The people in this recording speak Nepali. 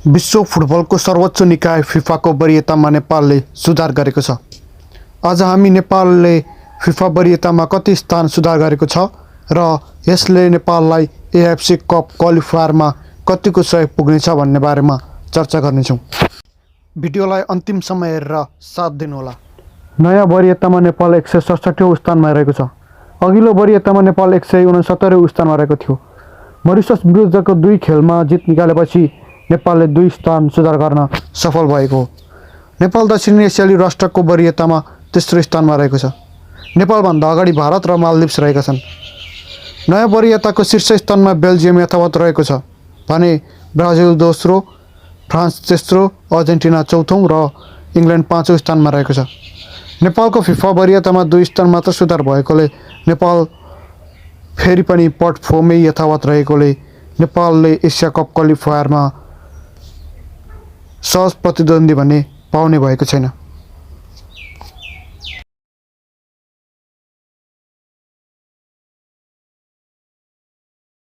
विश्व फुटबलको सर्वोच्च निकाय फिफाको वरियतामा नेपालले सुधार गरेको छ। आज हामी नेपालले फिफा वरियतामा कति स्थान सुधार गरेको छ र यसले नेपाललाई एएफसी कप क्वालिफायरमा कतिको सहयोग पुग्नेछ भन्ने बारेमा चर्चा गर्नेछौँ। भिडियोलाई अन्तिमसम्म हेरेर साथ दिनुहोला। नयाँ वरियतामा नेपाल 167औं स्थानमा रहेको छ। अघिल्लो वरियतामा नेपाल 169औं स्थानमा रहेको थियो। मरिसस विरुद्धको 2 खेलमा जित निकालेपछि नेपालले 2 स्थान सुधार गर्न सफल भएको हो। नेपाल दक्षिण एसियाली राष्ट्रको वरियतामा तेस्रो स्थानमा रहेको छ। नेपालभन्दा अगाडि भारत र मालदिप्स रहेका छन्। नयाँ वरियताको शीर्ष स्थानमा बेल्जियम यथावत रहेको छ भने ब्राजिल दोस्रो, फ्रान्स तेस्रो, अर्जेन्टिना चौथौं र इङ्ल्यान्ड 5औं स्थानमा रहेको छ। नेपालको फिफा वरियतामा 2 स्थान मात्र सुधार भएकोले नेपाल फेरि पनि पट 4 मै यथावत रहेकोले नेपालले एसिया कप क्वालिफायरमा सहज प्रतिद्वन्दी भन्ने पाउने भएको छैन।